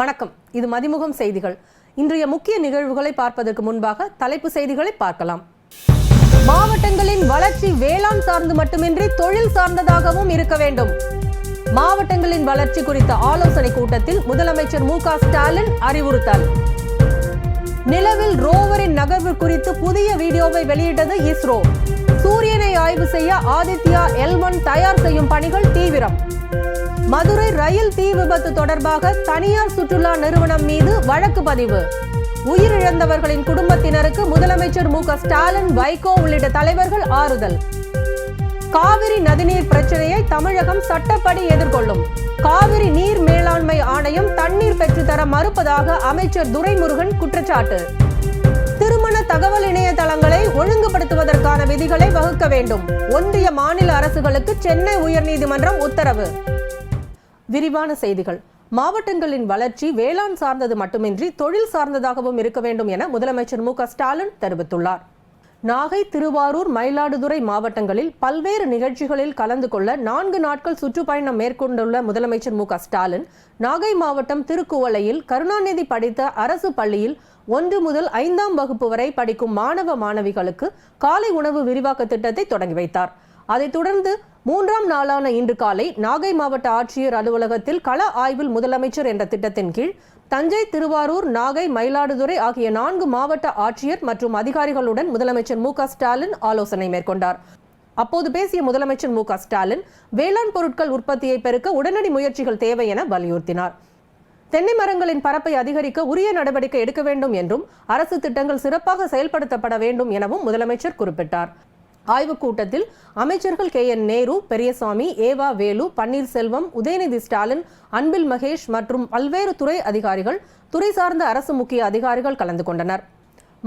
வணக்கம். இது மதிமுகம் செய்திகள். இன்றைய முக்கிய நிகழ்வுகளை பார்ப்பதற்கு முன்பாக தலைப்பு செய்திகளை பார்க்கலாம். மாவட்டங்களின் வளர்ச்சி வேளாண் சார்ந்து மட்டுமின்றி தொழில் சார்ந்ததாகவும் இருக்க வேண்டும். மாவட்டங்களின் வளர்ச்சி குறித்த ஆலோசனை கூட்டத்தில் முதலமைச்சர் மு.க. ஸ்டாலின் அறிவுறுத்தல். நிலவில் ரோவரின் நகர்வு குறித்து புதிய வீடியோவை வெளியிட்டது இஸ்ரோ. சூரியனை ஆய்வு செய்ய ஆதித்யா L1 தயார் செய்யும் பணிகள் தீவிரம். மதுரை ரயில் தீ விபத்து தொடர்பாக தனியார் சுற்றுலா நிறுவனம் மீது வழக்கு பதிவு. உயிரிழந்தவர்களின் குடும்பத்தினருக்கு முதலமைச்சர் மு.க. ஸ்டாலின், வைகோ உள்ளிட்ட தலைவர்கள் ஆறுதல். காவிரி நதிநீர் பிரச்சனையை தமிழகம் சட்டப்படி எதிர்கொள்ளும். காவிரி நீர் மேலாண்மை ஆணையம் தண்ணீர் பெற்றுத்தர மறுப்பதாக அமைச்சர் துரைமுருகன் குற்றச்சாட்டு. திருமண தகவல் இணையதளங்களை ஒழுங்குபடுத்துவதற்கான விதிகளை வகுக்க வேண்டும். ஒன்றிய மாநில அரசுகளுக்கு சென்னை உயர்நீதிமன்றம் உத்தரவு. விரிவான செய்திகள். மாவட்டங்களின் வளர்ச்சி வேளாண் சார்ந்தது மட்டுமின்றி தொழில் சார்ந்ததாகவும் இருக்க வேண்டும் என முதலமைச்சர் மு.க. ஸ்டாலின் தெரிவித்துள்ளார். நாகை, திருவாரூர், மயிலாடுதுறை மாவட்டங்களில் பல்வேறு நிகழ்ச்சிகளில் கலந்து கொள்ள 4 நாட்கள் சுற்றுப்பயணம் மேற்கொண்டுள்ள முதலமைச்சர் மு.க. ஸ்டாலின் நாகை மாவட்டம் திருக்குவளையில் கருணாநிதி படித்த அரசு பள்ளியில் 1 முதல் 5ஆம் வகுப்பு வரை படிக்கும் மாணவ மாணவிகளுக்கு காலை உணவு விரிவாக்க திட்டத்தை தொடங்கி வைத்தார். அதைத் தொடர்ந்து 3ஆம் நாளான இன்று காலை நாகை மாவட்ட ஆட்சியர் அலுவலகத்தில் கள ஆய்வில் முதலமைச்சர் என்ற திட்டத்தின் கீழ் தஞ்சை, திருவாரூர், நாகை, மயிலாடுதுறை ஆகிய 4 மாவட்ட ஆட்சியர் மற்றும் அதிகாரிகளுடன் முதலமைச்சர் மு.க. ஸ்டாலின் ஆலோசனை மேற்கொண்டார். அப்போது பேசிய முதலமைச்சர் மு.க. ஸ்டாலின் வேளாண் பொருட்கள் உற்பத்தியை பெருக்க உடனடி முயற்சிகள் தேவை என வலியுறுத்தினார். தென்னை மரங்களின் பரப்பை அதிகரிக்க உரிய நடவடிக்கை எடுக்க வேண்டும் என்றும் அரசு திட்டங்கள் சிறப்பாக செயல்படுத்தப்பட வேண்டும் எனவும் முதலமைச்சர் குறிப்பிட்டார். ஆய்வுக் கூட்டத்தில் அமைச்சர்கள் K.N. நேரு, பெரியசாமி, ஏவா வேலு, பன்னீர்செல்வம், உதயநிதி ஸ்டாலின், அன்பில் மகேஷ் மற்றும் பல்வேறு துறை அதிகாரிகள், துறை சார்ந்த அரசு முக்கிய அதிகாரிகள் கலந்து கொண்டனர்.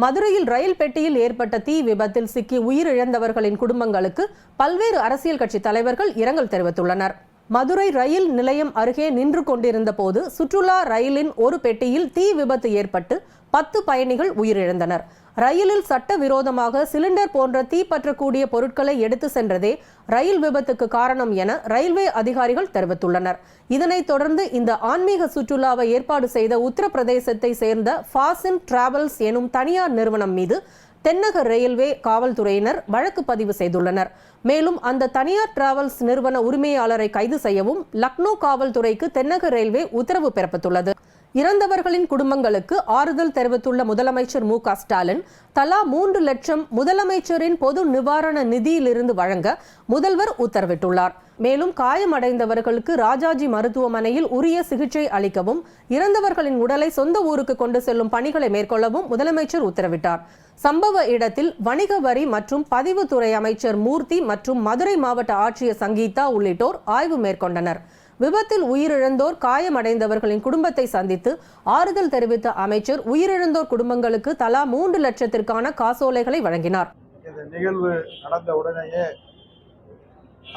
மதுரையில் ரயில் பெட்டியில் ஏற்பட்ட தீ விபத்தில் சிக்கி உயிரிழந்தவர்களின் குடும்பங்களுக்கு பல்வேறு அரசியல் கட்சி தலைவர்கள் இரங்கல் தெரிவித்துள்ளனர். மதுரை ரயில் நிலையம் அருகே நின்று கொண்டிருந்த போது சுற்றுலா ரயிலின் ஒரு பெட்டியில் தீ விபத்து ஏற்பட்டு 10 பயணிகள் உயிரிழந்தனர். ரயிலில் சட்டவிரோதமாக சிலிண்டர் போன்ற தீப்பற்றக்கூடிய பொருட்களை எடுத்து சென்றதே ரயில் விபத்துக்கு காரணம் என ரயில்வே அதிகாரிகள் தெரிவித்துள்ளனர். இதனைத் தொடர்ந்து இந்த ஆன்மீக சுற்றுலாவை ஏற்பாடு செய்த உத்தரப்பிரதேசத்தை சேர்ந்த ஃபாசின் டிராவல்ஸ் எனும் தனியார் நிறுவனம் மீது தென்னக ரயில்வே காவல்துறையினர் வழக்கு பதிவு செய்துள்ளனர். மேலும் அந்த தனியார் டிராவல்ஸ் நிறுவன உரிமையாளரை கைது செய்யவும் லக்னோ காவல்துறைக்கு தென்னக ரயில்வே உத்தரவு பிறப்பித்துள்ளது. இறந்தவர்களின் குடும்பங்களுக்கு ஆறுதல் தெரிவித்துள்ள முதலமைச்சர் மு.க. ஸ்டாலின் தலா 3 லட்சம் முதலமைச்சரின் பொது நிவாரண நிதியிலிருந்து வழங்க முதல்வர் உத்தரவிட்டுள்ளார். மேலும் காயமடைந்தவர்களுக்கு ராஜாஜி மருத்துவமனையில் உரிய சிகிச்சை அளிக்கவும், இறந்தவர்களின் உடலை சொந்த ஊருக்கு கொண்டு செல்லும் பணிகளை மேற்கொள்ளவும் முதலமைச்சர் உத்தரவிட்டார். சம்பவ இடத்தில் வணிக வரி மற்றும் பதிவுத்துறை அமைச்சர் மூர்த்தி மற்றும் மதுரை மாவட்ட ஆட்சியர் சங்கீதா உள்ளிட்டோர் ஆய்வு மேற்கொண்டனர். விபத்தில் உயிரிழந்தோர், காயமடைந்தவர்களின் குடும்பத்தை சந்தித்து ஆறுதல் தெரிவித்த அமைச்சர் உயிரிழந்தோர் குடும்பங்களுக்கு தலா 3 லட்சத்திற்கான காசோலைகளை வழங்கினார். இந்த நிகழ்வு நடந்த உடனேயே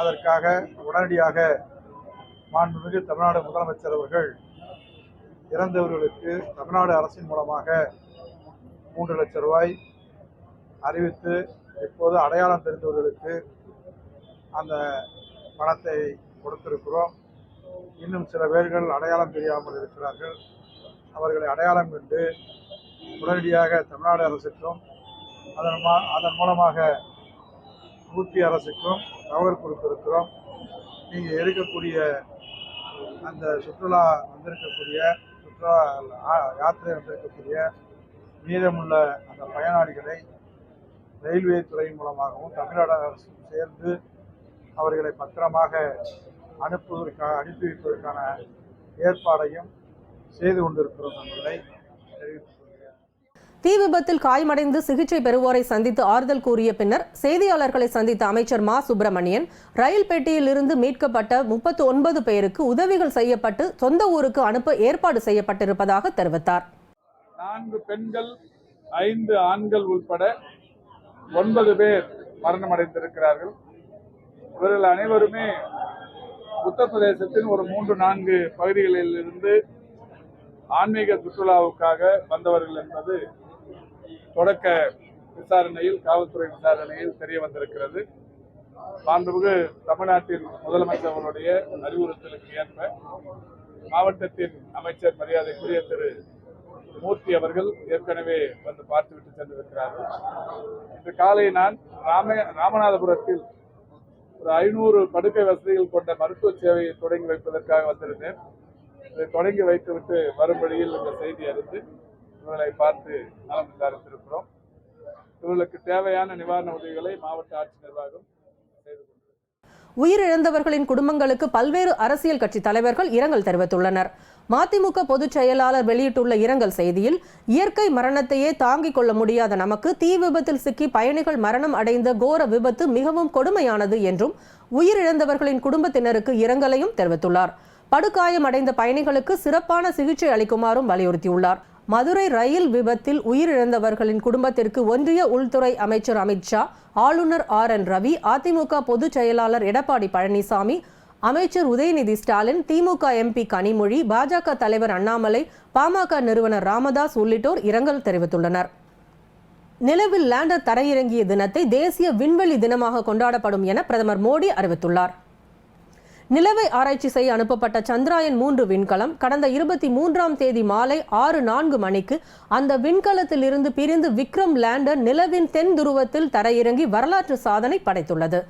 அதற்காக உடனடியாக மாண்புமிகு தமிழ்நாடு முதலமைச்சர் அவர்கள் இறந்தவர்களுக்கு தமிழ்நாடு அரசின் மூலமாக 3 லட்சம் ரூபாய் அறிவித்து இப்போது அடையாளம் தெரிந்தவர்களுக்கு அந்த பணத்தை கொடுத்திருக்கிறோம். இன்னும் சில பேர்கள் அடையாளம் தெரியாமல் இருக்கிறார்கள். அவர்களை அடையாளம் கண்டு உடனடியாக தமிழ்நாடு அரசுக்கும் அதன் மூலமாக ஊட்டி அரசுக்கும் தகவல் கொடுத்திருக்கிறோம். நீங்கள் எடுக்கக்கூடிய அந்த சுற்றுலா யாத்திரை வந்திருக்கக்கூடிய மீதமுள்ள அந்த பயனாளிகளை ரயில்வே துறையின் மூலமாகவும் தமிழ்நாடு அரசும் சேர்ந்து அவர்களை பத்திரமாக அனுப்பி வைப்பதற்கான ஏற்பாடையும் செய்து கொண்டிருக்கிறோம் என்பதை தெரிவித்துள்ளேன். தீ விபத்தில் காயமடைந்து சிகிச்சை பெறுவோரை சந்தித்து ஆறுதல் கூறிய பின்னர் செய்தியாளர்களை சந்தித்த அமைச்சர் மா. சுப்பிரமணியன் ரயில் பெட்டியில் இருந்து மீட்கப்பட்ட 39 பேருக்கு உதவிகள் செய்யப்பட்டு சொந்த ஊருக்கு அனுப்ப ஏற்பாடு செய்யப்பட்டிருப்பதாக தெரிவித்தார். 4 பெண்கள், 5 ஆண்கள் உட்பட 9 பேர் மரணமடைந்திருக்கிறார்கள். இவர்கள் அனைவருமே உத்தரப்பிரதேசத்தின் ஒரு 3-4 பகுதிகளில் இருந்து ஆன்மீக சுற்றுலாவுக்காக வந்தவர்கள் என்பது தொடக்க விசாரணையில், காவல்துறை விசாரணையில் தெரிய வந்திருக்கிறது. மாண்புமிகு தமிழ்நாட்டின் முதலமைச்சர் அவருடைய அறிவுறுத்தலுக்கு ஏற்ப மாவட்டத்தின் அமைச்சர் மரியாதைக்குரிய திரு மூர்த்தி அவர்கள் ஏற்கனவே வந்து பார்த்துவிட்டு சென்றிருக்கிறார்கள். இன்று காலை நான் ராமநாதபுரத்தில் ஒரு 500 படுக்கை வசதிகள் கொண்ட மருத்துவ சேவையை தொடங்கி வைப்பதற்காக வந்திருந்தேன். இதை தொடங்கி வைத்துவிட்டு வரும் வழியில் இந்த செய்தி அறிந்து இவர்களை பார்த்து நலம் விசாரித்திருக்கிறோம். இவர்களுக்கு தேவையான நிவாரண உதவிகளை மாவட்ட ஆட்சி நிர்வாகம் செய்து கொண்டிருக்கிறது. உயிரிழந்தவர்களின் குடும்பங்களுக்கு பல்வேறு அரசியல் கட்சி தலைவர்கள் இரங்கல் தெரிவித்துள்ளனர். மதிமுக பொதுச் செயலாளர் வெளியிட்டுள்ள இரங்கல் செய்தியில், இயற்கை மரணத்தையே தாங்கிக் கொள்ள முடியாத நமக்கு தீ விபத்தில் சிக்கி பயணிகள் மரணம் அடைந்த கோர விபத்து மிகவும் கொடுமையானது என்றும் உயிரிழந்தவர்களின் குடும்பத்தினருக்கு இரங்கலையும் தெரிவித்துள்ளார். படுகாயம் அடைந்த பயணிகளுக்கு சிறப்பான சிகிச்சை அளிக்குமாறும் வலியுறுத்தியுள்ளார். மதுரை ரயில் விபத்தில் உயிரிழந்தவர்களின் குடும்பத்திற்கு ஒன்றிய உள்துறை அமைச்சர் அமித்ஷா, ஆளுநர் RN ரவி, அதிமுக பொதுச் செயலாளர் எடப்பாடி பழனிசாமி, அமைச்சர் உதயநிதி ஸ்டாலின், திமுக MP கனிமொழி, பாஜக தலைவர் அண்ணாமலை, பாமக நிறுவனர் ராமதாஸ் உள்ளிட்டோர் இரங்கல் தெரிவித்துள்ளனர். நிலவில் லேண்டர் தரையிறங்கிய தினத்தை தேசிய விண்வெளி தினமாக கொண்டாடப்படும் என பிரதமர் மோடி அறிவித்துள்ளார். நிலவை ஆராய்ச்சி செய்ய அனுப்பப்பட்ட சந்திராயன் 3 விண்கலம் கடந்த 23ஆம் தேதி மாலை 6:04 மணிக்கு அந்த விண்கலத்தில் இருந்து பிரிந்து விக்ரம் லேண்டர் நிலவின் தென் துருவத்தில் தரையிறங்கி வரலாற்று சாதனை படைத்துள்ளது.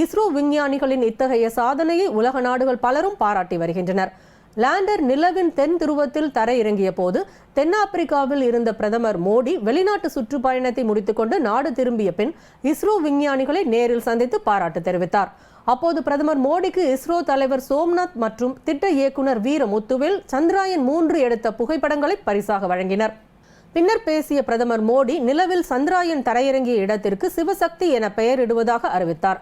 இஸ்ரோ விஞ்ஞானிகளின் இத்தகைய சாதனையை உலக நாடுகள் பலரும் பாராட்டி வருகின்றனர். லேண்டர் நிலவின் தென் துருவத்தில் தரையிறங்கிய போது தென்னாப்பிரிக்காவில் இருந்த பிரதமர் மோடி வெளிநாட்டு சுற்றுப்பயணத்தை முடித்துக்கொண்டு நாடு திரும்பிய பின் இஸ்ரோ விஞ்ஞானிகளை நேரில் சந்தித்து பாராட்டு தெரிவித்தார். அப்போது பிரதமர் மோடிக்கு இஸ்ரோ தலைவர் சோம்நாத் மற்றும் திட்ட இயக்குனர் வீரமுத்துவேல் சந்திராயன் 3 எடுத்த புகைப்படங்களை பரிசாக வழங்கினர். பின்னர் பேசிய பிரதமர் மோடி நிலவில் சந்திராயன் தரையிறங்கிய இடத்திற்கு சிவசக்தி என பெயரிடுவதாக அறிவித்தார்.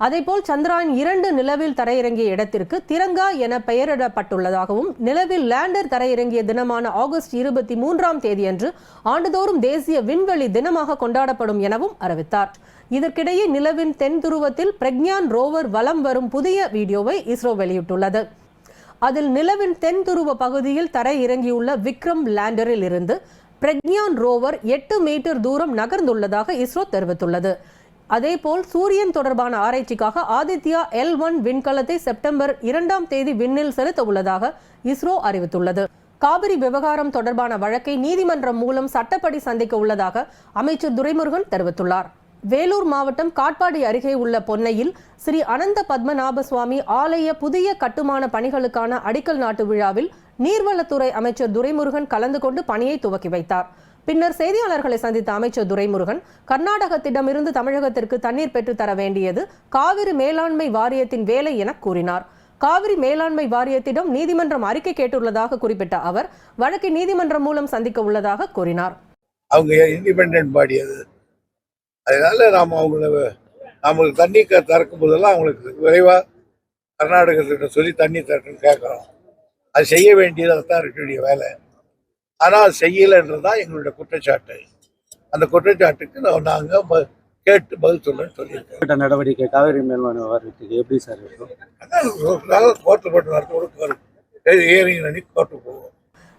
அதேபோல் சந்திராயன் 2 நிலவில் தரையிறங்கிய இடத்திற்கு திரங்கா என பெயரிடப்பட்டுள்ளதாகவும், நிலவில் லேண்டர் தரையிறங்கிய தினமான ஆகஸ்ட் 23ஆம் தேதியன்று ஆண்டுதோறும் தேசிய விண்வெளி தினமாக கொண்டாடப்படும் எனவும் அறிவித்தார். இதற்கிடையே நிலவின் தென் துருவத்தில் பிரக்ஞான் ரோவர் வலம் வரும் புதிய வீடியோவை இஸ்ரோ வெளியிட்டுள்ளது. அதில் நிலவின் தென் துருவ பகுதியில் தரை இறங்கியுள்ள விக்ரம் லேண்டரில் இருந்து பிரக்ஞான் ரோவர் 8 மீட்டர் தூரம் நகர்ந்துள்ளதாக இஸ்ரோ தெரிவித்துள்ளது. அதேபோல் சூரியன் தொடர்பான ஆராய்ச்சிக்காக ஆதித்யா L1 விண்கலத்தை செப்டம்பர் 2ஆம் தேதி விண்ணில் செலுத்த உள்ளதாக இஸ்ரோ அறிவித்துள்ளது. காவிரி விவகாரம் தொடர்பான வழக்கை நீதிமன்றம் மூலம் சட்டப்படி சந்திக்க உள்ளதாக அமைச்சர் துரைமுருகன் தெரிவித்துள்ளார். வேலூர் மாவட்டம் காட்பாடி அருகே உள்ள பொன்னையில் ஸ்ரீ அனந்த பத்மநாப சுவாமி ஆலய புதிய கட்டுமான பணிகளுக்கான அடிக்கல் நாட்டு விழாவில் நீர்வளத்துறை அமைச்சர் துரைமுருகன் கலந்து கொண்டு பணியை துவக்கி வைத்தார். பின்னர் செய்தியாளர்களை சந்தித்த அமைச்சர் துரைமுருகன், கர்நாடகத்திடமிருந்து தமிழகத்திற்கு தண்ணீர் பெற்றுத் தர வேண்டியது காவிரி மேலாண்மை வாரியத்தின் வேலை என கூறினார். காவிரி மேலாண்மை வாரியத்திடம் நீதிமன்றம் அறிக்கை கேட்டுள்ளதாக குறிப்பிட்ட அவர், வழக்கை நீதிமன்றம் மூலம் சந்திக்க உள்ளதாக கூறினார். அவங்க இண்டிபெண்டன்ட் பாடி அது, அதனால நாம் அவங்களுக்கு தண்ணி திறக்கும் போதெல்லாம் அவங்களுக்கு விரைவாக கர்நாடகத்திட்ட சொல்லி தண்ணி திறக்குன்னு கேட்குறோம். அது செய்ய வேண்டியது அதுதான் இருக்க வேண்டிய வேலை. ஆனால் அது செய்யலைன்றதுதான் எங்களுடைய குற்றச்சாட்டு. அந்த குற்றச்சாட்டுக்கு நாங்கள் கேட்டு பதில் சொல்லணும்னு சொல்லியிருக்கோம். நடவடிக்கை காவிரி மேல்வான வாரியத்துக்கு எப்படி சார் இருக்கும்? கோர்ட்டு போட்டு நடத்த ஏறிங்க அன்னைக்கு கோர்ட்டு போவோம்.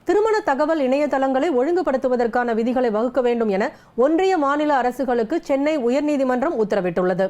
திருமண தகவல் இணையதளங்களை ஒழுங்குபடுத்துவதற்கான விதிகளை வகுக்க வேண்டும் என ஒன்றிய மாநில அரசுகளுக்கு சென்னை உயர்நீதிமன்றம் உத்தரவிட்டுள்ளது.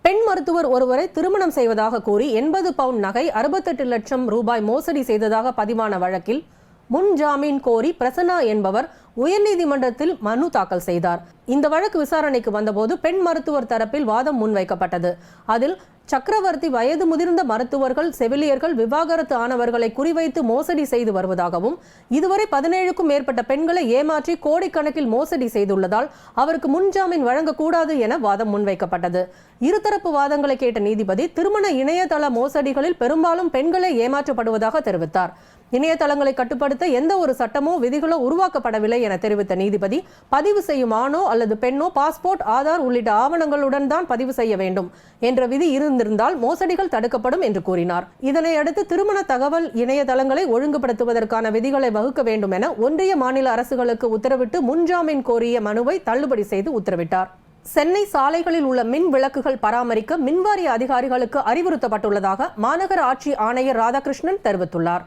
பெண் மருத்துவர் ஒருவரை திருமணம் செய்வதாக கூறி 80 பவுண்ட் நகை, 68 லட்சம் ரூபாய் மோசடி செய்ததாக பதிவான வழக்கில் முன் ஜாமீன் கோரி பிரசன்னா என்பவர் உயர்நீதிமன்றத்தில் மனு தாக்கல் செய்தார். இந்த வழக்கு விசாரணைக்கு வந்தபோது பெண் மருத்துவர் தரப்பில் வாதம் முன்வைக்கப்பட்டது. அதில் சக்கரவர்த்தி வயது முதிர்ந்த மருத்துவர்கள், செவிலியர்கள் விவாகரத்து ஆனவர்களை குறிவைத்து மோசடி செய்து வருவதாகவும், இதுவரை 17க்கும் மேற்பட்ட பெண்களை ஏமாற்றி கோடிக்கணக்கில் மோசடி செய்துள்ளதால் அவருக்கு முன்ஜாமீன் வழங்கக்கூடாது என வாதம் முன்வைக்கப்பட்டது. இருதரப்பு வாதங்களை கேட்ட நீதிபதி, திருமண இணையதள மோசடிகளில் பெரும்பாலும் பெண்களே ஏமாற்றப்படுவதாக தெரிவித்தார். இணையதளங்களை கட்டுப்படுத்த எந்த ஒரு சட்டமோ விதிகளோ உருவாக்கப்படவில்லை என தெரிவித்த நீதிபதி, பதிவு செய்யும் ஆணோ அல்லது பெண்ணோ பாஸ்போர்ட், ஆதார் உள்ளிட்ட ஆவணங்களுடன் தான் பதிவு செய்ய வேண்டும் என்ற விதி இருந்திருந்தால் மோசடிகள் தடுக்கப்படும் என்று கூறினார். இதனையடுத்து திருமண தகவல் இணையதளங்களை ஒழுங்குபடுத்துவதற்கான விதிகளை வகுக்க வேண்டும் என ஒன்றிய மாநில அரசுகளுக்கு உத்தரவிட்டு முன்ஜாமீன் கோரிய மனுவை தள்ளுபடி செய்து உத்தரவிட்டார். சென்னை சாலைகளில் உள்ள மின் விளக்குகள் பராமரிக்க மின்வாரிய அதிகாரிகளுக்கு அறிவுறுத்தப்பட்டுள்ளதாக மாநகர ஆட்சி ஆணையர் ராதாகிருஷ்ணன் தெரிவித்துள்ளார்.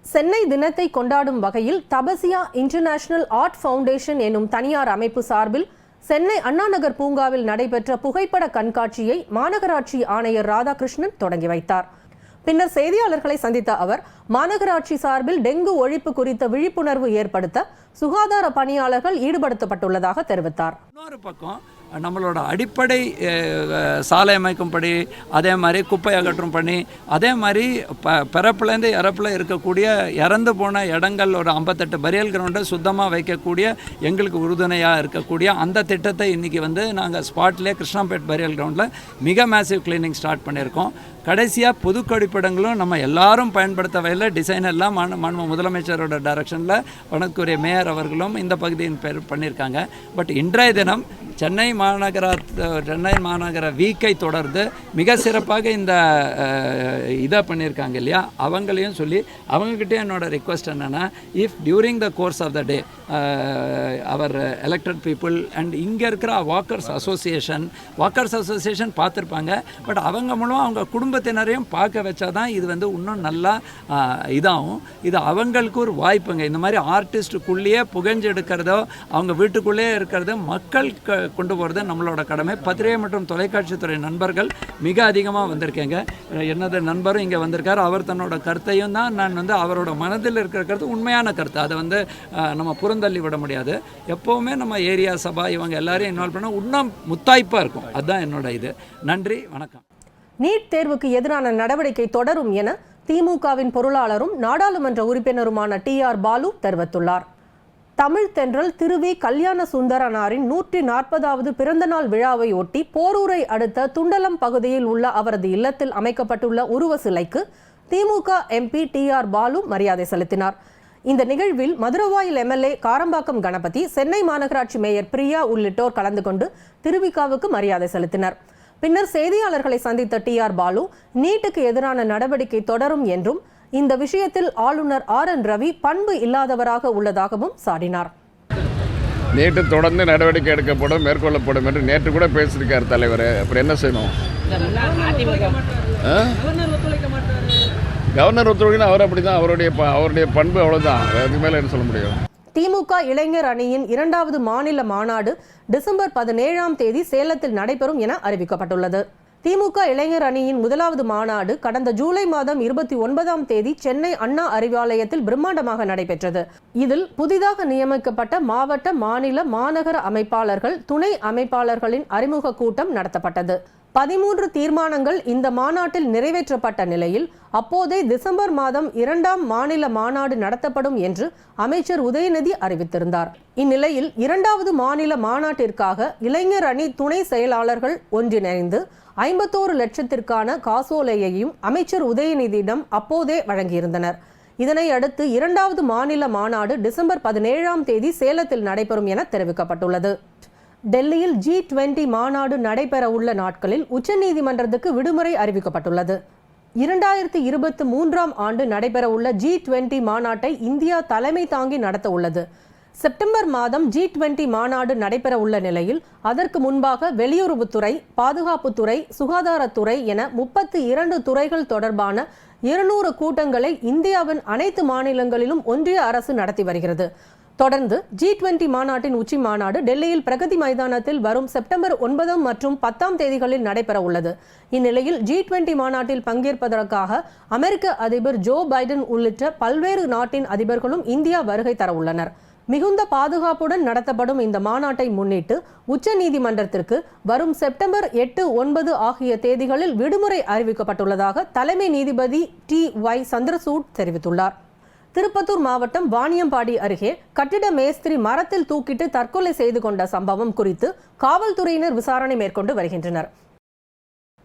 சென்னை தினத்தை கொண்டாடும் வகையில் தபசியா இன்டர்நேஷனல் ஆர்ட் ஃபவுண்டேஷன் எனும் தனியார் அமைப்பு சார்பில் சென்னை அண்ணாநகர் பூங்காவில் நடைபெற்ற புகைப்பட கண்காட்சியை மாநகராட்சி ஆணையர் ராதாகிருஷ்ணன் தொடங்கி வைத்தார். பின்னர் செய்தியாளர்களை சந்தித்த அவர் மாநகராட்சி சார்பில் டெங்கு ஒழிப்பு குறித்த விழிப்புணர்வு ஏற்படுத்த சுகாதார பணியாளர்கள் ஈடுபடுத்தப்பட்டுள்ளதாக தெரிவித்தார். இன்னொரு பக்கம் நம்மளோட அடிப்படை சாலை அமைக்கும் படி, அதே மாதிரி குப்பை அகற்றும் பணி, அதே மாதிரி பிறப்புலேருந்து இறப்பில் இருக்கக்கூடிய இறந்து போன இடங்கள் ஒரு 58 பரியல் கிரவுண்டை சுத்தமாக வைக்கக்கூடிய எங்களுக்கு உறுதுணையாக இருக்கக்கூடிய அந்த திட்டத்தை இன்றைக்கி நாங்கள் ஸ்பாட்லேயே கிருஷ்ணாம்பேட் பரியல் கிரவுண்டில் மிக மேசிவ் கிளீனிங் ஸ்டார்ட் பண்ணியிருக்கோம். கடைசியாக பொது கழிப்பிடங்களும் நம்ம எல்லாரும் பயன்படுத்த வகையில் டிசைன் எல்லாம் மாண்பு முதலமைச்சரோட டைரக்ஷனில் வணக்கத்துக்குரிய மேயர் அவர்களும் இந்த பகுதியின் பேர் பண்ணியிருக்காங்க. பட் இன்றைய தினம் சென்னை மாநகர வீக்கை தொடர்ந்து மிக சிறப்பாக இந்த இதை பண்ணியிருக்காங்க இல்லையா, அவங்களையும் சொல்லி அவங்கக்கிட்டே என்னோடய ரிக்வெஸ்ட் என்னென்னா, if during the course of the day our elected people and இங்கே இருக்கிற வாக்கர்ஸ் அசோசியேஷன் பார்த்துருப்பாங்க. பட் அவங்க மூலம் அவங்க குடும்பத்தினரையும் பார்க்க வச்சா தான் இது இன்னும் நல்லா இதாகும். இது அவங்களுக்கு ஒரு வாய்ப்புங்க. இந்த மாதிரி ஆர்டிஸ்ட்டுக்குள்ளேயே புகஞ்சு எடுக்கிறதோ அவங்க வீட்டுக்குள்ளேயே இருக்கிறதோ மக்கள் கொண்டு போகிறது நம்மளோட கடமை. பத்திரிகை மற்றும் தொலைக்காட்சித்துறை நண்பர்கள் மிக அதிகமாக வந்திருக்கேங்க. என்னது நண்பரும் இங்கே வந்திருக்கார். அவர் தன்னோட கருத்தையும் தான் நான் அவரோட மனதில் இருக்கிற கருத்து உண்மையான கருத்து. அதை நம்ம புறந்தள்ளி விட முடியாது. எப்போவுமே நம்ம ஏரியா சபா இவங்க எல்லாரையும் இன்வால்வ் பண்ண இன்னும் முத்தாய்ப்பாக இருக்கும். அதுதான் என்னோட இது. நன்றி, வணக்கம். நீட் தேர்வுக்கு எதிரான நடவடிக்கை தொடரும் என திமுகவின் பொருளாளரும் நாடாளுமன்ற உறுப்பினருமான TR பாலு தெரிவித்துள்ளார். தமிழ் தென்றல் திருவி கல்யாண சுந்தரனாரின் 140வது பிறந்தநாள் விழாவை ஒட்டி போரூரை அடுத்த துண்டலம் பகுதியில் உள்ள அவரது இல்லத்தில் அமைக்கப்பட்டுள்ள உருவ சிலைக்கு திமுக MP TR பாலு மரியாதை செலுத்தினார். இந்த நிகழ்வில் மதுரவாயில் MLA காரம்பாக்கம் கணபதி, சென்னை மாநகராட்சி மேயர் பிரியா உள்ளிட்டோர் கலந்து கொண்டு திருவிகாவுக்கு மரியாதை செலுத்தினர். பின்னர் செய்தியாளர்களை சந்தித்த TR பாலு நீட்டுக்கு எதிரான நடவடிக்கை தொடரும் என்றும் இந்த விஷயத்தில் ஆளுநர் RN ரவி பண்பு இல்லாதவராக உள்ளதாகவும் சாடினார். நீட்டு தொடர்ந்து நடவடிக்கை எடுக்கப்படும், மேற்கொள்ளப்படும் என்று நேற்று கூட பேசியிருக்கார் தலைவர். அப்புறம் என்ன செய்யணும்? கவர்னர் ஒத்துழைக்கணும். அவர் அப்படிதான், அவருடைய பண்பு அவ்வளோதான். அதுக்கு மேலே என்ன சொல்ல முடியும்? திமுக இளைஞர் அணியின் 2வது மாநில மாநாடு டிசம்பர் 17ஆம் தேதி சேலத்தில் நடைபெறும் என அறிவிக்கப்பட்டுள்ளது. திமுக இளைஞர் அணியின் 1வது மாநாடு கடந்த ஜூலை மாதம் 29ஆம் தேதி சென்னை அண்ணா அறிவாலயத்தில் பிரம்மாண்டமாக நடைபெற்றது. இதில் புதிதாக நியமிக்கப்பட்ட மாவட்ட, மாநில, மாநகர அமைப்பாளர்கள், துணை அமைப்பாளர்களின் அறிமுக கூட்டம் நடத்தப்பட்டது. 13 தீர்மானங்கள் இந்த மாநாட்டில் நிறைவேற்றப்பட்ட நிலையில் அப்போதே டிசம்பர் மாதம் 2ஆம் மாநில மாநாடு நடத்தப்படும் என்று அமைச்சர் உதயநிதி அறிவித்திருந்தார். இந்நிலையில் 2வது மாநில மாநாட்டிற்காக இளைஞர் அணி துணை செயலாளர்கள் ஒன்றிணைந்து 51 லட்சத்திற்கான காசோலையையும் அமைச்சர் உதயநிதியிடம் அப்போதே வழங்கியிருந்தனர். இதனை அடுத்து 2வது மாநில மாநாடு டிசம்பர் 17ஆம் தேதி சேலத்தில் நடைபெறும் என தெரிவிக்கப்பட்டுள்ளது. டெல்லியில் G20 மாநாடு நடைபெற உள்ள நாட்களில் உச்சநீதிமன்றத்துக்கு விடுமுறை அறிவிக்கப்பட்டுள்ளது. 2023ஆம் ஆண்டு நடைபெற உள்ள G20 மாநாட்டை இந்தியா தலைமை தாங்கி நடத்த உள்ளது. செப்டம்பர் மாதம் G20 மாநாடு நடைபெற உள்ள நிலையில் அதற்கு முன்பாக வெளியுறவுத்துறை, பாதுகாப்புத்துறை, சுகாதாரத்துறை என 32 துறைகள் தொடர்பான 200 கூட்டங்களை இந்தியாவின் அனைத்து மாநிலங்களிலும் ஒன்றிய அரசு நடத்தி வருகிறது. தொடர்ந்து G20 மாநாட்டின் உச்சி மாநாடு டெல்லியில் பிரகதி மைதானத்தில் வரும் செப்டம்பர் 9 மற்றும் 10ஆம் தேதிகளில் நடைபெற உள்ளது. இந்நிலையில் G20 மாநாட்டில் பங்கேற்பதற்காக அமெரிக்க அதிபர் ஜோ பைடன் உள்ளிட்ட பல்வேறு நாட்டின் அதிபர்களும் இந்தியா வருகை தர உள்ளனர். மிகுந்த பாதுகாப்புடன் நடத்தப்படும் இந்த மாநாட்டை முன்னிட்டு உச்ச நீதிமன்றத்திற்கு வரும் செப்டம்பர் 8, 9 ஆகிய தேதிகளில் விடுமுறை அறிவிக்கப்பட்டுள்ளதாக தலைமை நீதிபதி TY சந்திரசூட் தெரிவித்துள்ளார். திருப்பத்தூர் மாவட்டம் வாணியம்பாடி அருகே கட்டிட மேஸ்திரி மரத்தில் தூக்கிட்டு தற்கொலை செய்து கொண்ட சம்பவம் குறித்து காவல்துறையினர் விசாரணை மேற்கொண்டு வருகின்றனர்.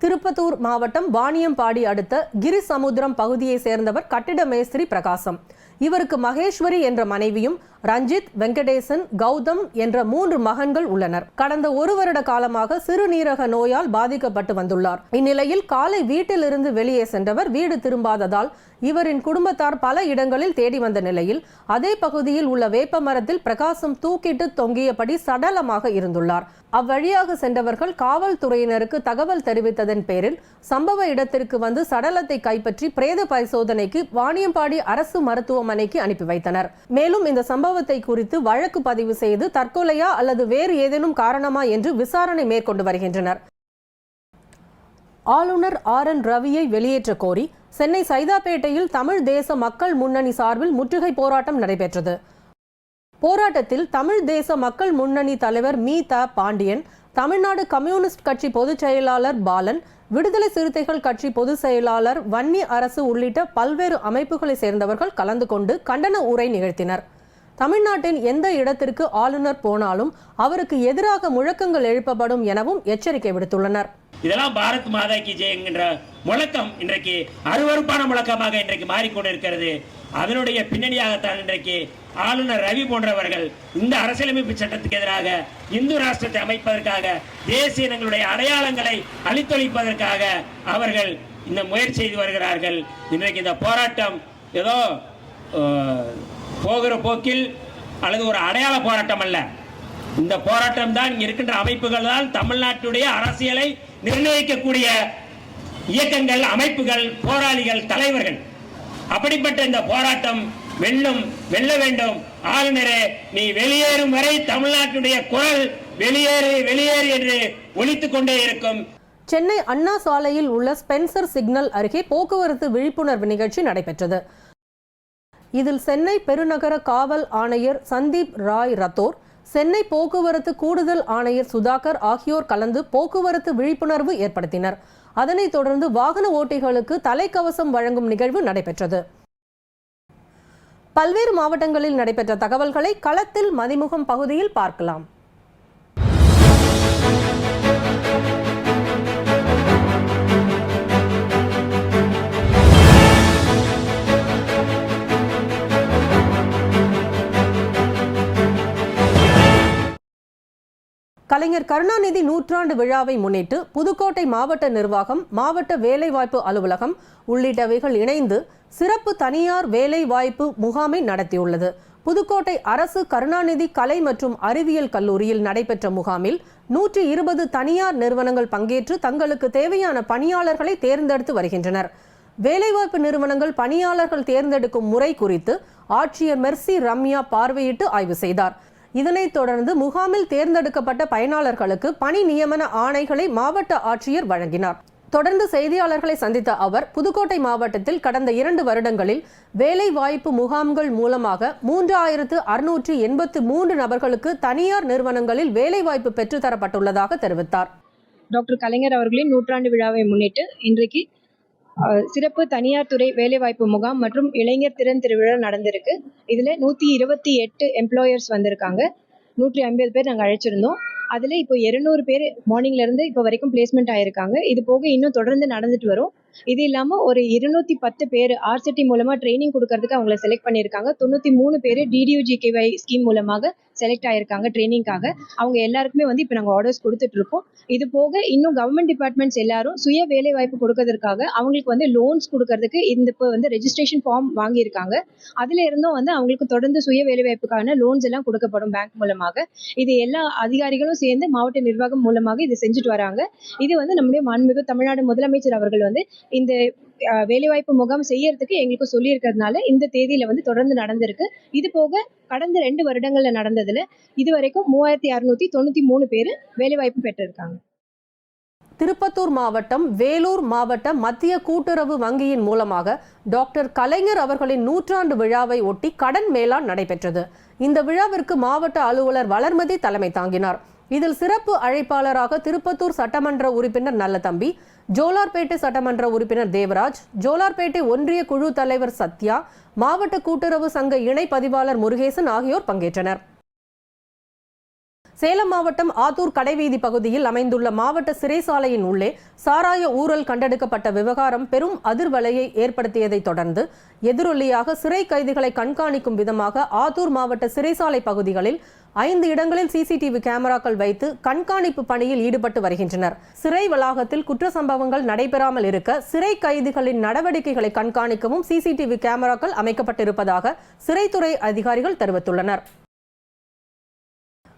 திருப்பத்தூர் மாவட்டம் வாணியம்பாடி அடுத்த கிரிசமுத்திரம் பகுதியை சேர்ந்தவர் கட்டிட மேஸ்திரி பிரகாசம். இவருக்கு மகேஸ்வரி என்ற மனைவியும் ரஞ்சித், வெங்கடேசன், கௌதம் என்ற 3 மகன்கள் உள்ளனர். கடந்த 1 வருட காலமாக சிறுநீரக நோயால் பாதிக்கப்பட்டு வந்துள்ளார். இந்நிலையில் காலை வீட்டிலிருந்து வெளியே சென்றவர் வீடு திரும்பாததால் இவரின் குடும்பத்தார் பல இடங்களில் தேடி வந்த நிலையில் அதே பகுதியில் உள்ள வேப்ப மரத்தில் பிரகாசம் தூக்கிட்டு தொங்கியபடி சடலமாக இருந்துள்ளார். அவ்வழியாக சென்றவர்கள் காவல்துறையினருக்கு தகவல் தெரிவித்ததன் பேரில் சம்பவ இடத்திற்கு வந்து சடலத்தை கைப்பற்றி பிரேத பரிசோதனைக்கு வாணியம்பாடி அரசு மருத்துவமனைக்கு அனுப்பி வைத்தனர். மேலும் இந்த சம்பவத்தை குறித்து வழக்கு பதிவு செய்து தற்கொலையா அல்லது வேறு ஏதேனும் காரணமா என்று விசாரணை மேற்கொண்டு வருகின்றனர். ஆளுநர் RN ரவியை வெளியேற்ற கோரி சென்னை சைதாப்பேட்டையில் தமிழ் தேச மக்கள் முன்னணி சார்பில் முற்றுகை போராட்டம் நடைபெற்றது. போராட்டத்தில் தமிழ் தேச மக்கள் முன்னணி தலைவர் மீ.த. பாண்டியன், தமிழ்நாடு கம்யூனிஸ்ட் கட்சி பொதுச் செயலாளர் பாலன், விடுதலை சிறுத்தைகள் கட்சி பொதுச் செயலாளர் வன்னி அரசு உள்ளிட்ட பல்வேறு அமைப்புகளை சேர்ந்தவர்கள் கலந்து கொண்டு கண்டன உரை நிகழ்த்தினர். தமிழ்நாட்டின் எந்த இடத்திற்கு ஆளுநர் போனாலும் அவருக்கு எதிராக முழக்கங்கள் எழுப்பப்படும் எனவும் எச்சரிக்கை விடுத்துள்ளனர். இதெல்லாம் பாரத் மாதா கி ஜெய் என்கின்ற முழக்கம் இன்றைக்கு அருவருப்பான முழக்கமாக இன்றைக்கு மாறிக்கொண்டிருக்கிறது. அதனுடைய பின்னணியாகத்தான் இன்றைக்கு ஆளுநர் ரவி போன்றவர்கள் இந்த அரசியலமைப்பு சட்டத்துக்கு எதிராக இந்து ராஷ்டிரத்தை அமைப்பதற்காக, தேசிய இனங்களுடைய அடையாளங்களை அழித்தொழிப்பதற்காக அவர்கள் இந்த முயற்சி செய்து வருகிறார்கள். இன்றைக்கு இந்த போராட்டம் ஏதோ போகிற போக்கில் அல்லது ஒரு அடையாள போராட்டம் அல்ல. இந்த போராட்டம் தான் இருக்கின்ற அமைப்புகள் தான் தமிழ்நாட்டுடைய அரசியலை நிர்ணயிக்கக்கூடிய இயக்கங்கள், அமைப்புகள், போராளிகள், தலைவர்கள். அப்படிப்பட்ட இந்த போராட்டம் வெல்ல வேண்டும். ஆளுநரே, நீ வெளியேறும் வரை தமிழ்நாட்டுடைய குரல் வெளியேறு வெளியேறு என்று ஒலித்துக் கொண்டே இருக்கும். சென்னை அண்ணா சாலையில் உள்ள ஸ்பென்சர் சிக்னல் அருகே போக்குவரத்து விழிப்புணர்வு நிகழ்ச்சி நடைபெற்றது. இதில் சென்னை பெருநகர காவல் ஆணையர் சந்தீப் ராய் ரத்தோர், சென்னை போக்குவரத்து கூடுதல் ஆணையர் சுதாகர் ஆகியோர் கலந்து போக்குவரத்து விழிப்புணர்வு ஏற்படுத்தினர். அதனைத் தொடர்ந்து வாகன ஓட்டிகளுக்கு தலைக்கவசம் வழங்கும் நிகழ்வு நடைபெற்றது. பல்வேறு மாவட்டங்களில் நடைபெற்ற தகவல்களை களத்தில் மதிமுகம் பகுதியில் பார்க்கலாம். கலைஞர் கருணாநிதி நூற்றாண்டு விழாவை முன்னிட்டு புதுக்கோட்டை மாவட்ட நிர்வாகம், மாவட்ட வேலைவாய்ப்பு அலுவலகம் உள்ளிட்டவைகள் இணைந்து சிறப்பு தனியார் வேலைவாய்ப்பு முகாமை நடத்தியுள்ளது. புதுக்கோட்டை அரசு கருணாநிதி கலை மற்றும் அறிவியல் கல்லூரியில் நடைபெற்ற முகாமில் 120 தனியார் நிறுவனங்கள் பங்கேற்று தங்களுக்கு தேவையான பணியாளர்களை தேர்ந்தெடுத்து வருகின்றனர். வேலைவாய்ப்பு நிறுவனங்கள் பணியாளர்கள் தேர்ந்தெடுக்கும் முறை குறித்து ஆட்சியர் மெர்சி ரம்யா பார்வையிட்டு ஆய்வு செய்தார். இதனைத் தொடர்ந்து முகாமில் தேர்ந்தெடுக்கப்பட்ட பயனாளர்களுக்கு பணி நியமன ஆணைகளை மாவட்ட ஆட்சியர் வழங்கினார். தொடர்ந்து செய்தியாளர்களை சந்தித்த அவர், புதுக்கோட்டை மாவட்டத்தில் கடந்த 2 வருடங்களில் வேலை வாய்ப்பு முகாம்கள் மூலமாக 3683 நபர்களுக்கு தனியார் நிறுவனங்களில் வேலைவாய்ப்பு பெற்றுத்தரப்பட்டுள்ளதாக தெரிவித்தார். டாக்டர் கலைஞர் அவர்களின் நூற்றாண்டு விழாவை முன்னிட்டு இன்றைக்கு சிறப்பு தனியார் துறை வேலைவாய்ப்பு முகாம் மற்றும் இளைஞர் திறன் திருவிழா நடந்திருக்கு. இதில் 128 எம்ப்ளாயர்ஸ் வந்திருக்காங்க. 150 பேர் நாங்கள் அழைச்சிருந்தோம். அதில் இப்போ 200 பேர் மார்னிங்லேருந்து இப்போ வரைக்கும் பிளேஸ்மெண்ட் ஆகியிருக்காங்க. இது போக இன்னும் தொடர்ந்து நடந்துட்டு வரும். இது இல்லாமல் ஒரு 210 பேர் ஆர்சிடி மூலமாக ட்ரைனிங் கொடுக்கறதுக்கு அவங்கள செலக்ட் பண்ணியிருக்காங்க. 93 பேர் DDUGKY ஸ்கீம் மூலமாக செலக்ட் ஆகியிருக்காங்க ட்ரைனிங்காக. அவங்க எல்லாருக்குமே இப்போ நாங்கள் ஆர்டர்ஸ் கொடுத்துட்ருக்கோம். இது போக இன்னும் கவர்மெண்ட் டிபார்ட்மெண்ட்ஸ் எல்லாரும் சுய வேலை வாய்ப்பு கொடுக்கறதுக்காக அவங்களுக்கு லோன்ஸ் கொடுக்கறதுக்கு இப்போ ரெஜிஸ்ட்ரேஷன் ஃபார்ம் வாங்கியிருக்காங்க. அதில் இருந்தும் அவங்களுக்கு தொடர்ந்து சுய வேலை வாய்ப்புக்கான லோன்ஸ் எல்லாம் கொடுக்கப்படும் பேங்க் மூலமாக. இது எல்லா அதிகாரிகளும் சேர்ந்து மாவட்ட நிர்வாகம் மூலமாக இது செஞ்சுட்டு வராங்க. இது நம்முடைய மாண்புமிகு தமிழ்நாடு முதலமைச்சர் அவர்கள் இந்த வேலைவாய்ப்பு முகாம் செய்யறதுக்கு எங்களுக்கு சொல்லி இருக்கிறதுனால இந்த தேதியில தொடர்ந்து நடந்திருக்கு. இது போக கடந்த 2 வருடங்கள்ல நடந்ததுல இதுவரைக்கும் 3693 பேர் வேலைவாய்ப்பு பெற்றிருக்காங்க. திருப்பத்தூர் மாவட்டம் வேலூர் மாவட்ட மத்திய கூட்டுறவு வங்கியின் மூலமாக டாக்டர் கலைஞர் அவர்களின் நூற்றாண்டு விழாவை ஒட்டி கடன் மேளாண் நடைபெற்றது. இந்த விழாவிற்கு மாவட்ட அலுவலர் வளர்மதி தலைமை தாங்கினார். இதில் சிறப்பு அழைப்பாளராக திருப்பத்தூர் சட்டமன்ற உறுப்பினர் நல்லதம்பி, ஜோலார்பேட்டை சட்டமன்ற உறுப்பினர் தேவராஜ், ஜோலார்பேட்டை ஒன்றிய குழு தலைவர் சத்யா, மாவட்ட கூட்டுறவு சங்க இணை பதிவாளர் முருகேசன் ஆகியோர் பங்கேற்றனர். சேலம் மாவட்டம் ஆத்தூர் கடைவீதி பகுதியில் அமைந்துள்ள மாவட்ட சிறைசாலையின் உள்ளே சாராய ஊழல் கண்டெடுக்கப்பட்ட விவகாரம் பெரும் அதிர்வலையை ஏற்படுத்தியதை தொடர்ந்து எதிரொலியாக சிறை கைதிகளை கண்காணிக்கும் விதமாக ஆத்தூர் மாவட்ட சிறைசாலை பகுதிகளில் 5 இடங்களில் சிசிடிவி கேமராக்கள் வைத்து கண்காணிப்பு பணியில் ஈடுபட்டு வருகின்றனர். சிறை வளாகத்தில் குற்ற சம்பவங்கள் நடைபெறாமல் இருக்க சிறை கைதிகளின் நடவடிக்கைகளை கண்காணிக்கவும் சிசிடிவி கேமராக்கள் அமைக்கப்பட்டிருப்பதாக சிறைத்துறை அதிகாரிகள் தெரிவித்துள்ளனர்.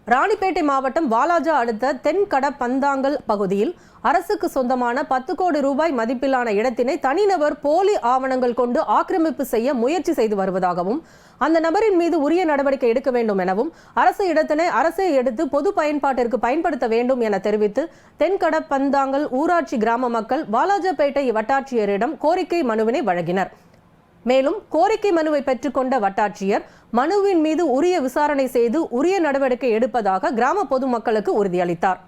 ராணிப்பேட்டை மாவட்டம் வாலாஜா அடுத்த தென்கடப்பந்தாங்கல் பகுதியில் அரசுக்கு சொந்தமான 10 கோடி ரூபாய் மதிப்பிலான இடத்தினை தனிநபர் போலி ஆவணங்கள் கொண்டு ஆக்கிரமிப்பு செய்ய முயற்சி செய்து வருவதாகவும் அந்த நபரின் மீது உரிய நடவடிக்கை எடுக்க வேண்டும் எனவும் அரசு இடத்தினை அரசே எடுத்து பொது பயன்பாட்டிற்கு பயன்படுத்த வேண்டும் என தெரிவித்து தென்கடப்பந்தாங்கல் ஊராட்சி கிராம மக்கள் வாலாஜாபேட்டை வட்டாட்சியரிடம் கோரிக்கை மனுவினை வழங்கினர். மேலும் கோரிக்கை மனுவை பெற்றுக்கொண்ட வட்டாட்சியர் மனுவின் மீது உரிய விசாரணை செய்து உரிய நடவடிக்கை எடுப்பதாக கிராம பொதுமக்களுக்கு உறுதியளித்தார்.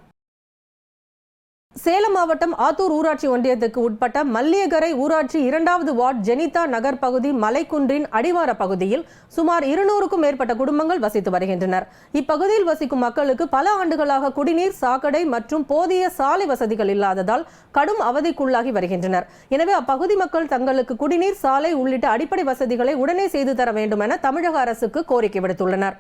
சேலம் மாவட்டம் ஆத்தூர் ஊராட்சி ஒன்றியத்துக்கு உட்பட்ட மல்லியகரை ஊராட்சி 2வது வார்டு ஜெனிதா நகர் பகுதி மலைக்குன்றின் அடிவார பகுதியில் சுமார் 200க்கும் மேற்பட்ட குடும்பங்கள் வசித்து வருகின்றனர். இப்பகுதியில் வசிக்கும் மக்களுக்கு பல ஆண்டுகளாக குடிநீர், சாக்கடை மற்றும் போதிய சாலை வசதிகள் இல்லாததால் கடும் அவதிக்குள்ளாகி வருகின்றனர். எனவே அப்பகுதி மக்கள் தங்களுக்கு குடிநீர், சாலை உள்ளிட்ட அடிப்படை வசதிகளை உடனே செய்து தர வேண்டும் என தமிழக அரசுக்கு கோரிக்கை விடுத்துள்ளனர்.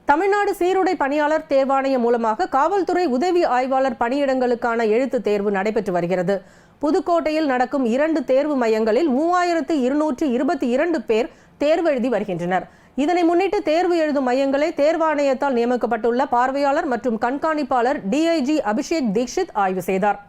தமிழ்நாடு சீருடை பணியாளர் தேர்வாணையம் மூலமாக காவல்துறை உதவி ஆய்வாளர் பணியிடங்களுக்கான எழுத்து தேர்வு நடைபெற்று வருகிறது. புதுக்கோட்டையில் நடக்கும் 2 தேர்வு மையங்களில் 3222 பேர் தேர்வு எழுதி வருகின்றனர். இதனை முன்னிட்டு தேர்வு எழுதும் மையங்களை தேர்வாணையத்தால் நியமிக்கப்பட்டுள்ள பார்வையாளர் மற்றும் கண்காணிப்பாளர் டிஐஜி அபிஷேக் தீக்ஷித் ஆய்வு செய்தார்.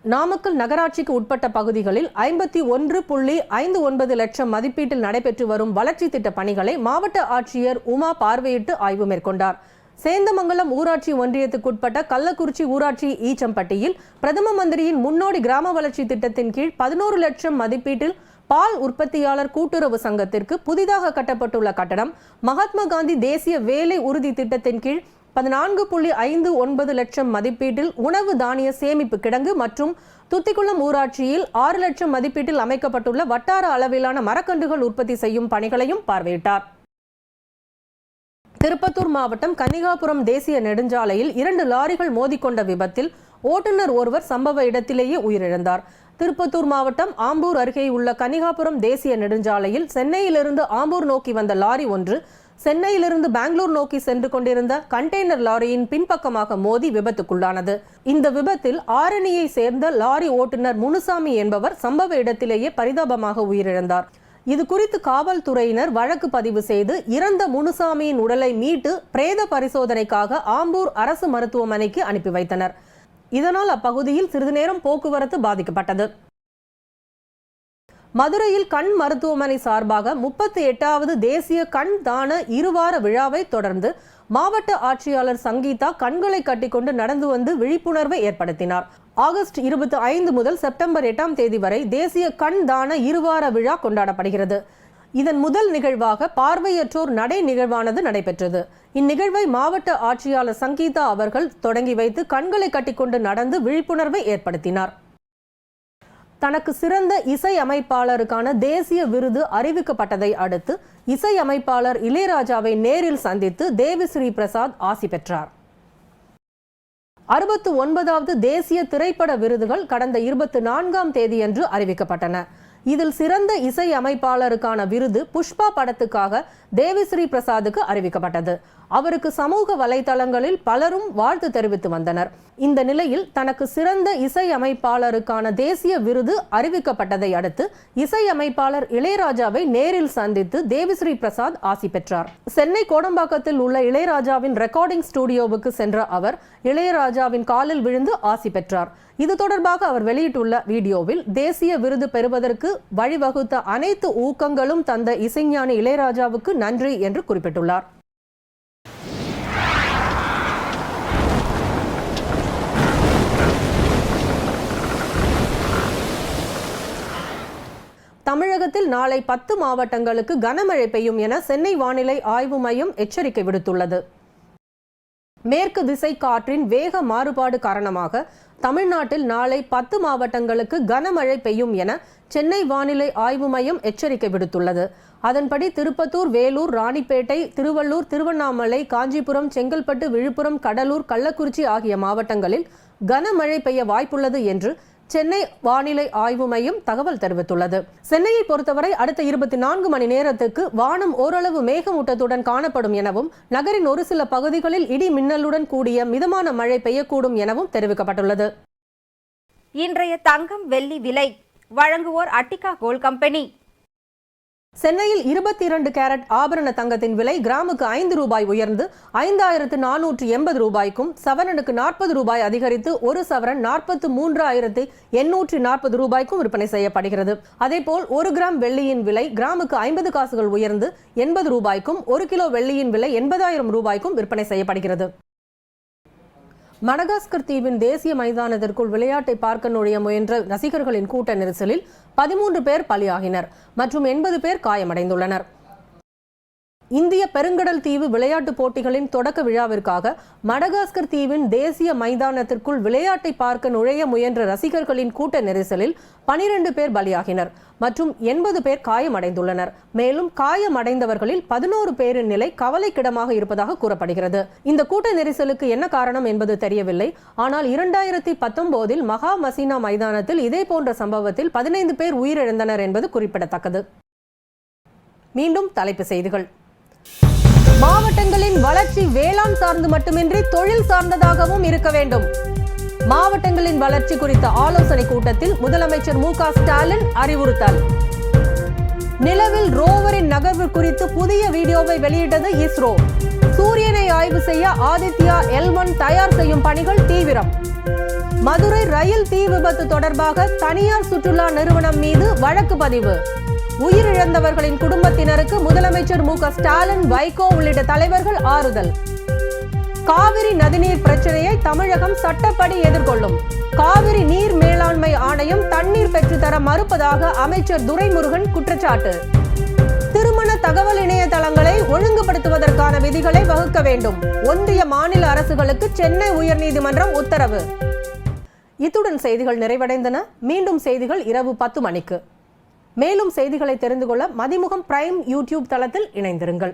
நாமக்கல் நகராட்சிக்கு உட்பட்ட பகுதிகளில் 51.59 லட்சம் மதிப்பீட்டில் நடைபெற்று வரும் வளர்ச்சி திட்ட பணிகளை மாவட்ட ஆட்சியர் உமா பார்வையிட்டு ஆய்வு மேற்கொண்டார். சேந்தமங்கலம் ஊராட்சி ஒன்றியத்துக்குட்பட்ட கள்ளக்குறிச்சி ஊராட்சி ஈச்சம்பட்டியில் பிரதம மந்திரியின் முன்னோடி கிராம வளர்ச்சி திட்டத்தின் கீழ் 11 லட்சம் மதிப்பீட்டில் பால் உற்பத்தியாளர் கூட்டுறவு சங்கத்திற்கு புதிதாக கட்டப்பட்டுள்ள கட்டடம், மகாத்மா காந்தி தேசிய வேலை உறுதி திட்டத்தின் கீழ் 14.59 லட்சம் மதிப்பீட்டில் உணவு தானிய சேமிப்பு கிடங்கு மற்றும் துத்திக்குளம் ஊராட்சியில் 6 லட்சம் மதிப்பீட்டில் அமைக்கப்பட்டுள்ள வட்டார அளவிலான மரக்கன்றுகள் உற்பத்தி செய்யும் பணிகளையும் பார்வையிட்டார். திருப்பத்தூர் மாவட்டம் கன்னிகாபுரம் தேசிய நெடுஞ்சாலையில் 2 லாரிகள் மோதிக்கொண்ட விபத்தில் ஓட்டுநர் ஒருவர் சம்பவ இடத்திலேயே உயிரிழந்தார். திருப்பத்தூர் மாவட்டம் ஆம்பூர் அருகே உள்ள கன்னிகாபுரம் தேசிய நெடுஞ்சாலையில் சென்னையிலிருந்து ஆம்பூர் நோக்கி வந்த லாரி ஒன்று சென்னையிலிருந்து பெங்களூர் நோக்கி சென்று கொண்டிருந்த கண்டெய்னர் லாரியின் பின்பக்கமாக மோதி விபத்துக்குள்ளானது. இந்த விபத்தில் ஆரணியை சேர்ந்த லாரி ஓட்டுநர் முனுசாமி என்பவர் சம்பவ இடத்திலேயே பரிதாபமாக உயிரிழந்தார். இது குறித்து காவல்துறையினர் வழக்கு பதிவு செய்து இறந்த முனுசாமியின் உடலை மீட்டு பிரேத பரிசோதனைக்காக ஆம்பூர் அரசு மருத்துவமனைக்கு அனுப்பி வைத்தனர். இதனால் அப்பகுதியில் சிறிது நேரம் போக்குவரத்து பாதிக்கப்பட்டது. மதுரையில் கண் மருத்துவமனை சார்பாக 38வது தேசிய கண் தான இருவார விழாவை தொடர்ந்து மாவட்ட ஆட்சியாளர் சங்கீதா கண்களை கட்டிக்கொண்டு நடந்து வந்து விழிப்புணர்வை ஏற்படுத்தினார். ஆகஸ்ட் 25 முதல் செப்டம்பர் 8ஆம் தேதி வரை தேசிய கண் தான இருவார விழா கொண்டாடப்படுகிறது. இதன் முதல் நிகழ்வாக பார்வையற்றோர் நடை நிகழ்வானது நடைபெற்றது. இந்நிகழ்வை மாவட்ட ஆட்சியாளர் சங்கீதா அவர்கள் தொடங்கி வைத்து கண்களை கட்டிக்கொண்டு நடந்து விழிப்புணர்வை ஏற்படுத்தினார். தனக்கு சிறந்த இசை அமைப்பாளருக்கான தேசிய விருது அறிவிக்கப்பட்டதை அடுத்து இசை அமைப்பாளர் இளையராஜாவை நேரில் சந்தித்து தேவிஸ்ரீ பிரசாத் ஆசி பெற்றார். 69வது தேசிய திரைப்பட விருதுகள் கடந்த 24ஆம் தேதியன்று அறிவிக்கப்பட்டன. இதில் சிறந்த இசை அமைப்பாளருக்கான விருது புஷ்பா படத்துக்காக தேவிஸ்ரீ பிரசாத்துக்கு அறிவிக்கப்பட்டது. அவருக்கு சமூக வலைதளங்களில் பலரும் வாழ்த்து தெரிவித்து வந்தனர். இந்த நிலையில் தனக்கு சிறந்த இசை அமைப்பாளருக்கான தேசிய விருது அறிவிக்கப்பட்டதை அடுத்து இசை அமைப்பாளர் இளையராஜாவை நேரில் சந்தித்து தேவிஸ்ரீ பிரசாத் ஆசி பெற்றார். சென்னை கோடம்பாக்கத்தில் உள்ள இளையராஜாவின் ரெக்கார்டிங் ஸ்டுடியோவுக்கு சென்ற அவர் இளையராஜாவின் காலில் விழுந்து ஆசி பெற்றார். இது தொடர்பாக அவர் வெளியிட்டுள்ள வீடியோவில் தேசிய விருது பெறுவதற்கு வழிவகுத்த அனைத்து ஊக்கங்களும் தந்த இசைஞானி இளையராஜாவுக்கு நன்றி என்று குறிப்பிட்டுள்ளார். தமிழகத்தில் நாளை 10 மாவட்டங்களுக்கு கனமழை பெய்யும் என சென்னை வானிலை ஆய்வு மையம் எச்சரிக்கை விடுத்துள்ளது. மேற்கு திசை காற்றின் வேக மாறுபாடு காரணமாக தமிழ்நாட்டில் நாளை 10 மாவட்டங்களுக்கு கனமழை பெய்யும் என சென்னை வானிலை ஆய்வு மையம் எச்சரிக்கை விடுத்துள்ளது. அதன்படி திருப்பத்தூர், வேலூர், ராணிப்பேட்டை, திருவள்ளூர், திருவண்ணாமலை, காஞ்சிபுரம், செங்கல்பட்டு, விழுப்புரம், கடலூர், கள்ளக்குறிச்சி ஆகிய மாவட்டங்களில் கனமழை பெய்ய வாய்ப்புள்ளது என்று சென்னை வானிலை ஆய்வு மையம் தகவல் தெரிவித்துள்ளது. சென்னையை பொறுத்தவரை அடுத்த 24 மணி நேரத்துக்கு வானம் ஓரளவு மேகமூட்டத்துடன் காணப்படும் எனவும் நகரின் ஒரு சில பகுதிகளில் இடி மின்னலுடன் கூடிய மிதமான மழை பெய்யக்கூடும் எனவும் தெரிவிக்கப்பட்டுள்ளது. இன்றைய தங்கம் வெள்ளி விலை வழங்குவோர் அட்டிகா கோல்ட் கம்பெனி. சென்னையில் 22 கேரட் ஆபரண தங்கத்தின் விலை கிராமுக்கு 5 ரூபாய் உயர்ந்து 5480 ரூபாய்க்கும், சவரனுக்கு 40 ரூபாய் அதிகரித்து ஒரு சவரன் 43,840 ரூபாய்க்கும் விற்பனை செய்யப்படுகிறது. அதேபோல் 1 கிராம் வெள்ளியின் விலை கிராமுக்கு 50 காசுகள் உயர்ந்து 80 ரூபாய்க்கும், 1 கிலோ வெள்ளியின் விலை 80,000 ரூபாய்க்கும் விற்பனை செய்யப்படுகிறது. மடகாஸ்கர் தீவின் தேசிய மைதானத்திற்குள் விளையாட்டை பார்க்க நுழைய முயன்ற ரசிகர்களின் கூட்ட நெரிசலில் 13 பேர் பலியாகினர் மற்றும் 80 பேர் காயமடைந்துள்ளனர். இந்திய பெருங்கடல் தீவு விளையாட்டுப் போட்டிகளின் தொடக்க விழாவிற்காக மடகாஸ்கர் தீவின் தேசிய மைதானத்திற்குள் விளையாட்டை பார்க்க நுழைய முயன்ற ரசிகர்களின் கூட்ட நெரிசலில் 12 பேர் பலியாகினர் மற்றும் 80 பேர் காயமடைந்துள்ளனர். மேலும் காயமடைந்தவர்களில் 11 பேரின் நிலை கவலைக்கிடமாக இருப்பதாக கூறப்படுகிறது. இந்த கூட்ட நெரிசலுக்கு என்ன காரணம் என்பது தெரியவில்லை. ஆனால் 2019 மகா மசீனா மைதானத்தில் இதே போன்ற சம்பவத்தில் 15 பேர் உயிரிழந்தனர் என்பது குறிப்பிடத்தக்கது. மீண்டும் தலைப்புச் செய்திகள். மாவட்டங்களின் வளர்ச்சி வேளாண் சார்ந்து மட்டுமின்றி தொழில் சார்ந்ததாகவும் இருக்க வேண்டும். மாவட்டங்களின் வளர்ச்சி குறித்த ஆலோசனை கூட்டத்தில் முதலமைச்சர் மு.க. ஸ்டாலின் அறிவுறுத்தல். நிலவில் ரோவரின் நகர்வு குறித்து புதிய வீடியோவை வெளியிட்டது இஸ்ரோ. சூரியனை ஆய்வு செய்ய ஆதித்யா L1 தயார் செய்யும் பணிகள் தீவிரம். மதுரை ரயில் தீ விபத்து தொடர்பாக தனியார் சுற்றுலா நிறுவனம் மீது வழக்கு பதிவு. உயிரிழந்தவர்களின் குடும்பத்தினருக்கு முதலமைச்சர் மு.க. ஸ்டாலின், வைகோ உள்ளிட்ட தலைவர்கள் ஆறுதல். காவிரி நதிநீர் பிரச்சனையை தமிழகம் சட்டப்படி எதிர்கொள்ளும். காவிரி நீர் மேலாண்மை ஆணையம் தண்ணீர் பெற்றுத்தர மறுப்பதாக அமைச்சர் துரைமுருகன் குற்றச்சாட்டு. திருமண தகவல் இணையதளங்களை ஒழுங்குபடுத்துவதற்கான விதிகளை வகுக்க வேண்டும். ஒன்றிய மாநில அரசுகளுக்கு சென்னை உயர்நீதிமன்றம் உத்தரவு. இத்துடன் செய்திகள் நிறைவடைந்தன. மீண்டும் செய்திகள் இரவு 10 மணிக்கு. மேலும் செய்திகளை தெரிந்து கொள்ள மதிமுகம் பிரைம் யூடியூப் தளத்தில் இணைந்திருங்கள்.